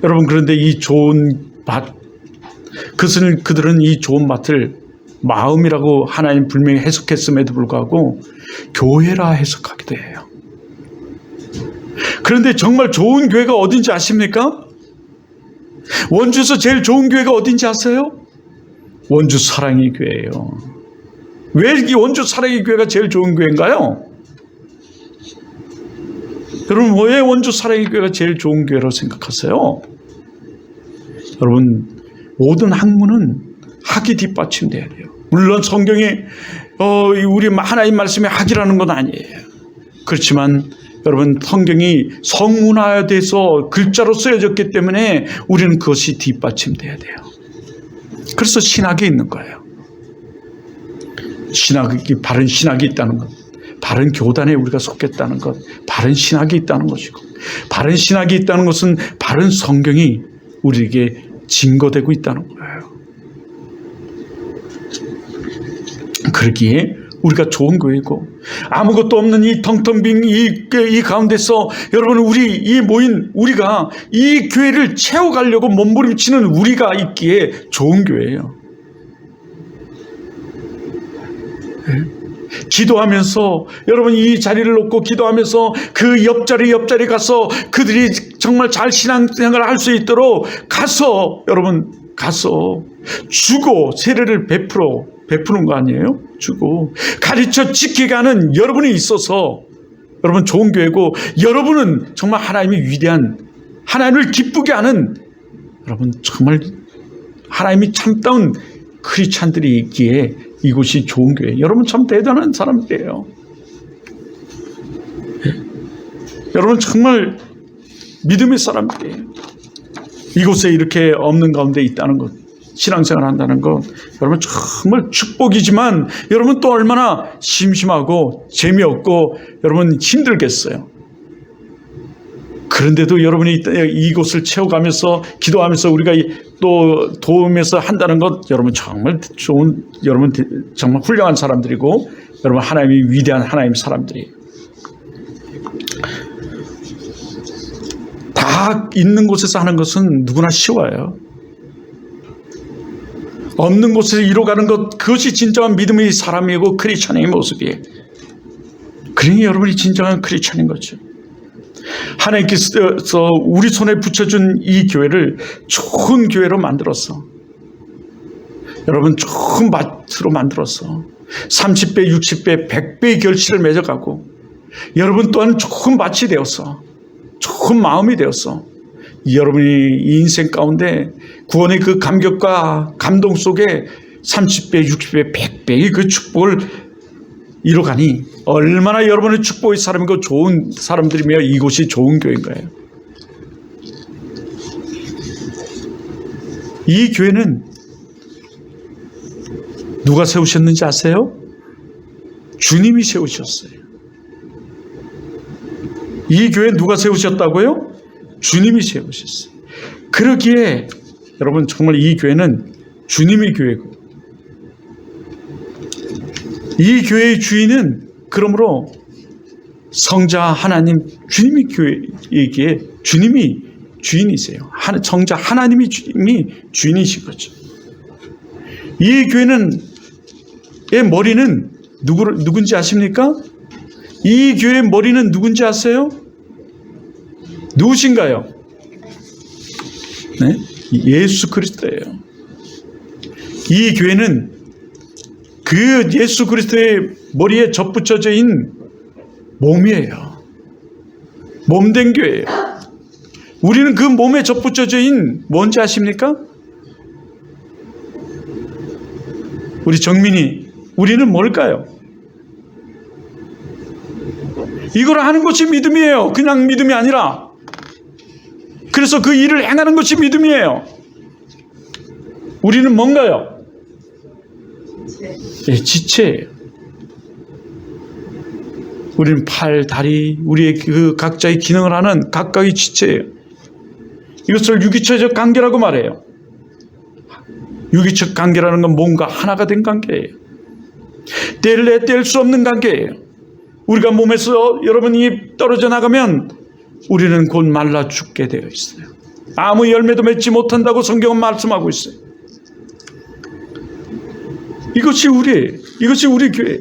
여러분, 그런데 이 좋은 밭, 그들은 이 좋은 밭을 마음이라고 하나님 분명히 해석했음에도 불구하고 교회라 해석하기도 해요. 그런데 정말 좋은 교회가 어딘지 아십니까? 원주에서 제일 좋은 교회가 어딘지 아세요? 원주 사랑의 교회예요. 왜 이 원주 사랑의 교회가 제일 좋은 교회인가요? 여러분, 왜 원주 사랑의 교회가 제일 좋은 교회라고 생각하세요? 여러분, 모든 학문은 학이 뒷받침돼야 돼요. 물론 성경에 우리 하나님 말씀에 학이라는 건 아니에요. 그렇지만 여러분, 성경이 성문화돼서 글자로 쓰여졌기 때문에 우리는 그것이 뒷받침돼야 돼요. 그래서 신학이 있는 거예요. 바른 신학이 있다는 것, 바른 교단에 우리가 속했다는 것, 바른 신학이 있다는 것이고, 바른 신학이 있다는 것은 바른 성경이 우리에게 증거되고 있다는 거예요. 그러기에 우리가 좋은 교회고, 아무것도 없는 이 텅텅 빈 이 가운데서 여러분, 우리가 이 교회를 채워가려고 몸부림치는 우리가 있기에 좋은 교회예요. 네? 기도하면서, 여러분, 이 자리를 놓고 기도하면서 그 옆자리 가서 그들이 정말 잘 신앙생활을 할 수 있도록 여러분 가서 주고 세례를 베푸는 거 아니에요? 주고 가르쳐 지키게 하는 여러분이 있어서 여러분 좋은 교회고, 여러분은 정말 하나님이 위대한, 하나님을 기쁘게 하는, 여러분 정말 하나님이 참다운 크리스찬들이 있기에 이곳이 좋은 교회. 여러분 참 대단한 사람들이에요. 여러분 정말 믿음의 사람들이에요. 이곳에 이렇게 없는 가운데 있다는 것, 신앙생활 한다는 것, 여러분 정말 축복이지만 여러분 또 얼마나 심심하고 재미없고 여러분 힘들겠어요. 그런데도 여러분이 이곳을 채워가면서 기도하면서 우리가 또 도우면서 한다는 것, 여러분 정말 여러분 정말 훌륭한 사람들이고, 여러분 하나님이 위대한 하나님 사람들이에요. 다 있는 곳에서 하는 것은 누구나 쉬워요. 없는 곳에서 이루어가는 것, 그것이 진정한 믿음의 사람이고 크리스천의 모습이에요. 그러니 여러분이 진정한 크리스천인 거죠. 하나님께서 우리 손에 붙여준 이 교회를 좋은 교회로 만들었어. 여러분 좋은 밭으로 만들었어. 30배, 60배, 100배의 결실을 맺어가고, 여러분 또한 좋은 밭이 되었어. 좋은 마음이 되었어. 여러분이 이 인생 가운데 구원의 그 감격과 감동 속에 30배, 60배, 100배의 그 축복을 이뤄가니 얼마나 여러분의 축복의 사람이고 좋은 사람들이며 이곳이 좋은 교회인 거예요. 이 교회는 누가 세우셨는지 아세요? 주님이 세우셨어요. 이 교회 누가 세우셨다고요? 주님이 세우셨어요. 그러기에 여러분 정말 이 교회는 주님의 교회고, 이 교회의 주인은 그러므로 성자 하나님, 주님이 교회에게 주님이 주인이세요. 성자 하나님이 주인이신 거죠. 이 교회는 의 머리는 누군지 아십니까? 이 교회의 머리는 누군지 아세요? 누구신가요? 네? 예수 그리스도예요. 이 교회는 그 예수 그리스도의 머리에 접붙여져 있는 몸이에요. 몸된 교회예요. 우리는 그 몸에 접붙여져 있는 뭔지 아십니까? 우리 정민이, 우리는 뭘까요? 이걸 하는 것이 믿음이에요. 그냥 믿음이 아니라. 그래서 그 일을 행하는 것이 믿음이에요. 우리는 뭔가요? 예, 지체예요. 우리는 팔, 다리, 우리의 그 각자의 기능을 하는 각각의 지체예요. 이것을 유기체적 관계라고 말해요. 유기적 관계라는 건 뭔가 하나가 된 관계예요. 뗄래 뗄 수 없는 관계예요. 우리가 몸에서 여러분이 떨어져 나가면 우리는 곧 말라 죽게 되어 있어요. 아무 열매도 맺지 못한다고 성경은 말씀하고 있어요. 이것이 우리 교회.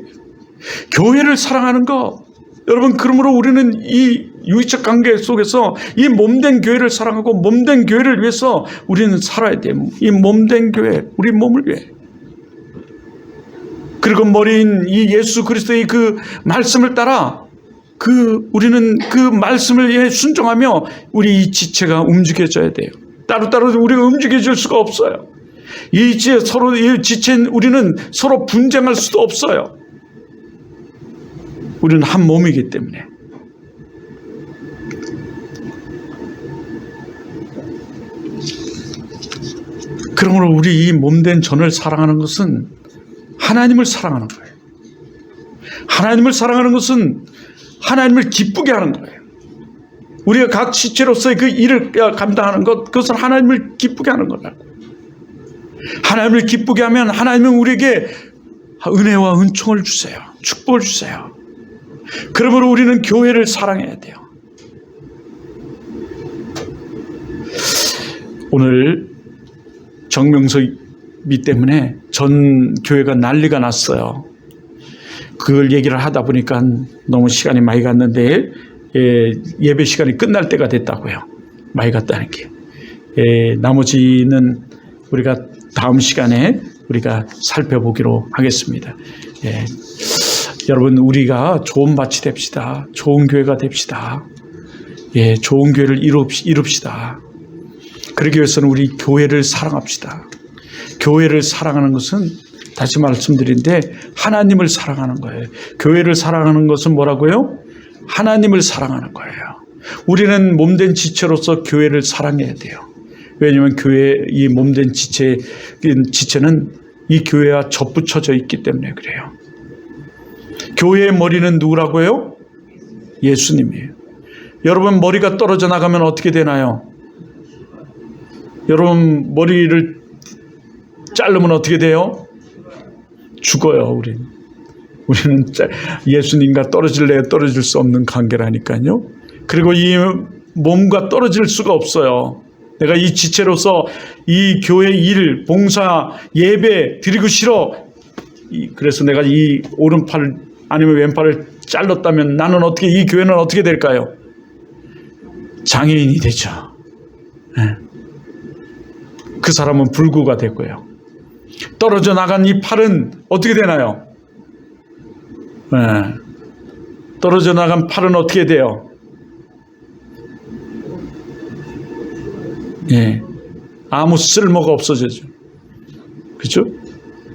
교회를 사랑하는 것. 여러분, 그러므로 우리는 이 유기적 관계 속에서 이 몸된 교회를 사랑하고 몸된 교회를 위해서 우리는 살아야 돼요. 이 몸된 교회, 우리 몸을 위해. 그리고 머리인 이 예수 그리스도의 그 말씀을 따라 우리는 그 말씀을 순종하며 우리 이 지체가 움직여져야 돼요. 따로따로 우리가 움직여질 수가 없어요. 이 지체는 우리는 서로 분쟁할 수도 없어요. 우리는 한 몸이기 때문에. 그러므로 우리 이 몸된 전을 사랑하는 것은 하나님을 사랑하는 거예요. 하나님을 사랑하는 것은 하나님을 기쁘게 하는 거예요. 우리가 각 지체로서의 그 일을 감당하는 것, 그것은 하나님을 기쁘게 하는 거라고. 하나님을 기쁘게 하면 하나님은 우리에게 은혜와 은총을 주세요. 축복을 주세요. 그러므로 우리는 교회를 사랑해야 돼요. 오늘 정명석이 때문에 전 교회가 난리가 났어요. 그걸 얘기를 하다 보니까 너무 시간이 많이 갔는데 예배 시간이 끝날 때가 됐다고요. 많이 갔다는 게. 나머지는 우리가 다음 시간에 우리가 살펴보기로 하겠습니다. 여러분, 우리가 좋은 밭이 됩시다. 좋은 교회가 됩시다. 좋은 교회를 이룹시다. 그러기 위해서는 우리 교회를 사랑합시다. 교회를 사랑하는 것은 다시 말씀드린데 하나님을 사랑하는 거예요. 교회를 사랑하는 것은 뭐라고요? 하나님을 사랑하는 거예요. 우리는 몸된 지체로서 교회를 사랑해야 돼요. 왜냐하면 교회 이 몸된 지체는 이 교회와 접붙여져 있기 때문에 그래요. 교회의 머리는 누구라고요? 예수님이에요. 여러분, 머리가 떨어져 나가면 어떻게 되나요? 여러분, 머리를 자르면 어떻게 돼요? 죽어요. 우리는 예수님과 떨어질래야 떨어질 수 없는 관계라니까요. 그리고 이 몸과 떨어질 수가 없어요. 내가 이 지체로서 이 교회 일, 봉사, 예배 드리고 싫어. 그래서 내가 이 오른팔 아니면 왼팔을 잘랐다면 나는 어떻게, 이 교회는 어떻게 될까요? 장애인이 되죠. 그 사람은 불구가 되고요. 떨어져 나간 이 팔은 어떻게 되나요? 떨어져 나간 팔은 어떻게 돼요? 아무 쓸모가 없어지죠. 그렇죠?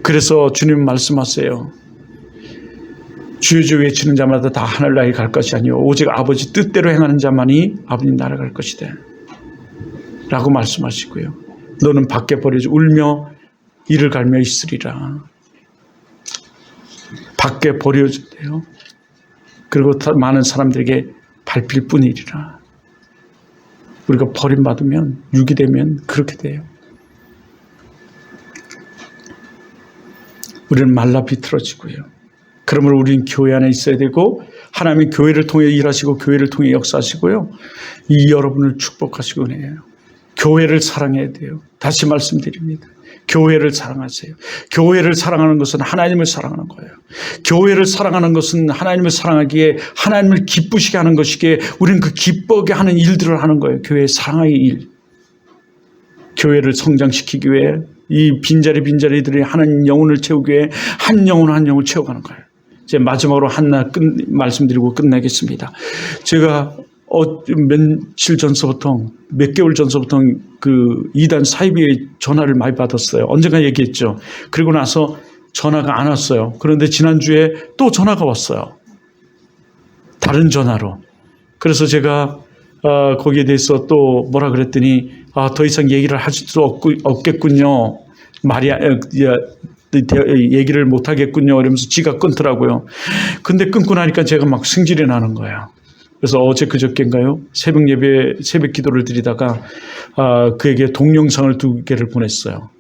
그래서 주님 말씀하세요. 주여 주여 외치는 자마다 다 하늘나라에 갈 것이 아니요 오직 아버지 뜻대로 행하는 자만이 아버님 나라 갈 것이다 라고 말씀하시고요. 너는 밖에 버려져 울며 이를 갈며 있으리라. 밖에 버려진대요. 그리고 많은 사람들에게 밟힐 뿐이리라. 우리가 버림받으면, 유기되면 그렇게 돼요. 우리는 말라 비틀어지고요. 그러므로 우리는 교회 안에 있어야 되고, 하나님이 교회를 통해 일하시고 교회를 통해 역사하시고요. 이 여러분을 축복하시고 해요. 교회를 사랑해야 돼요. 다시 말씀드립니다. 교회를 사랑하세요. 교회를 사랑하는 것은 하나님을 사랑하는 거예요. 교회를 사랑하는 것은 하나님을 사랑하기에 하나님을 기쁘시게 하는 것이기에 우리는 그 기쁘게 하는 일들을 하는 거예요. 교회의 사랑의 일. 교회를 성장시키기 위해 이 빈자리들이 하나님 영혼을 채우기 위해 한 영혼을 채워가는 거예요. 이제 마지막으로 하나 말씀드리고 끝내겠습니다. 제가 며칠 전서부터, 몇 개월 전서부터 그 이단 사이비의 전화를 많이 받았어요. 언젠가 얘기했죠. 그리고 나서 전화가 안 왔어요. 그런데 지난주에 또 전화가 왔어요. 다른 전화로. 그래서 제가 거기에 대해서 또 뭐라 그랬더니 더 이상 얘기를 할 수도 없겠군요. 얘기를 못 하겠군요. 이러면서 지가 끊더라고요. 근데 끊고 나니까 제가 막 승질이 나는 거예요. 그래서 어제 그저께인가요? 새벽 예배, 새벽 기도를 드리다가 그에게 동영상을 2개를 보냈어요.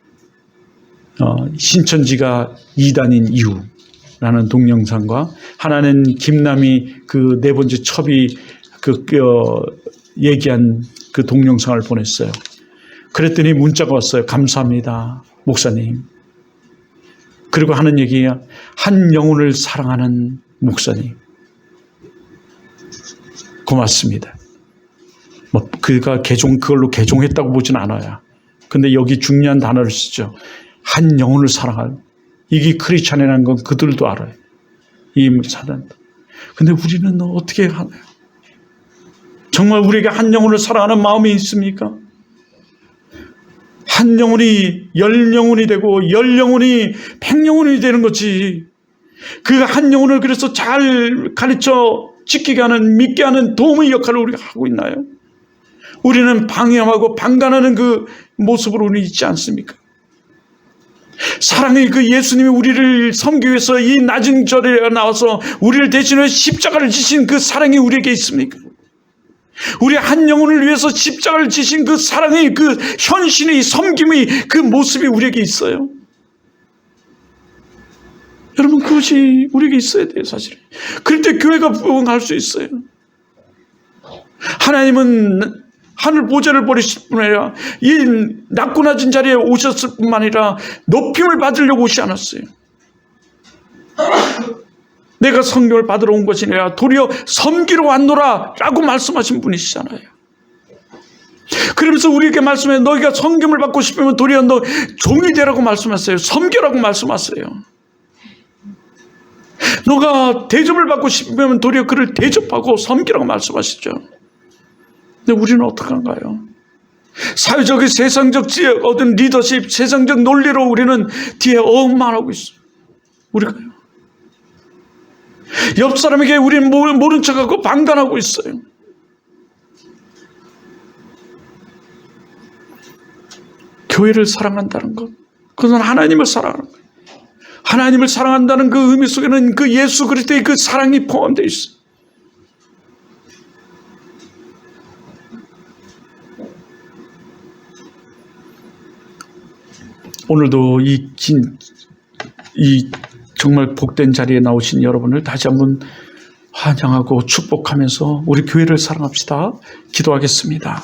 신천지가 이단인 이유라는 동영상과 하나는 김남희 그 4번째 첩이 얘기한 그 동영상을 보냈어요. 그랬더니 문자가 왔어요. 감사합니다, 목사님. 그리고 하는 얘기야. 한 영혼을 사랑하는 목사님. 고맙습니다. 뭐 그가 그걸로 개종했다고 보진 않아요. 근데 여기 중요한 단어를 쓰죠. 한 영혼을 사랑하는. 이게 크리스찬이라는 건 그들도 알아요. 이 사단. 근데 우리는 어떻게 하나요? 정말 우리에게 한 영혼을 사랑하는 마음이 있습니까? 한 영혼이 10영혼이 되고 10영혼이 100영혼이 되는 거지. 그 한 영혼을 그래서 잘 가르쳐 지키게 하는, 믿게 하는 도움의 역할을 우리가 하고 있나요? 우리는 방해하고 방관하는 그 모습으로 우리 있지 않습니까? 사랑의 그 예수님이 우리를 섬기기 위해서 이 낮은 절에 나와서 우리를 대신해 십자가를 지신 그 사랑이 우리에게 있습니까? 우리 한 영혼을 위해서 십자가를 지신 그 사랑의 그 헌신의 섬김의 그 모습이 우리에게 있어요. 여러분, 그것이 우리에게 있어야 돼요, 사실은. 그럴 때 교회가 부흥할 수 있어요. 하나님은 하늘 보좌를 버리실 뿐 아니라 이 낮고 낮은 자리에 오셨을 뿐만 아니라 높임을 받으려고 오지 않았어요. 내가 성경을 받으러 온 것이 아니라 도리어 섬기러 왔노라 라고 말씀하신 분이시잖아요. 그러면서 우리에게 말씀해, 너희가 섬김을 받고 싶으면 도리어 너 종이 되라고 말씀하세요. 섬겨라고 말씀하세요. 너가 대접을 받고 싶으면 도리어 그를 대접하고 섬기라고 말씀하시죠. 근데 우리는 어떡한가요? 사회적인 세상적 어떤 리더십, 세상적 논리로 우리는 뒤에 어음만 하고 있어요. 우리가요. 옆 사람에게 우리는 모른 척하고 방관하고 있어요. 교회를 사랑한다는 것, 그것은 하나님을 사랑하는 거예요. 하나님을 사랑한다는 그 의미 속에는 그 예수 그리스도의 그 사랑이 포함되어 있어요. 오늘도 이 정말 복된 자리에 나오신 여러분을 다시 한번 환영하고 축복하면서 우리 교회를 사랑합시다. 기도하겠습니다.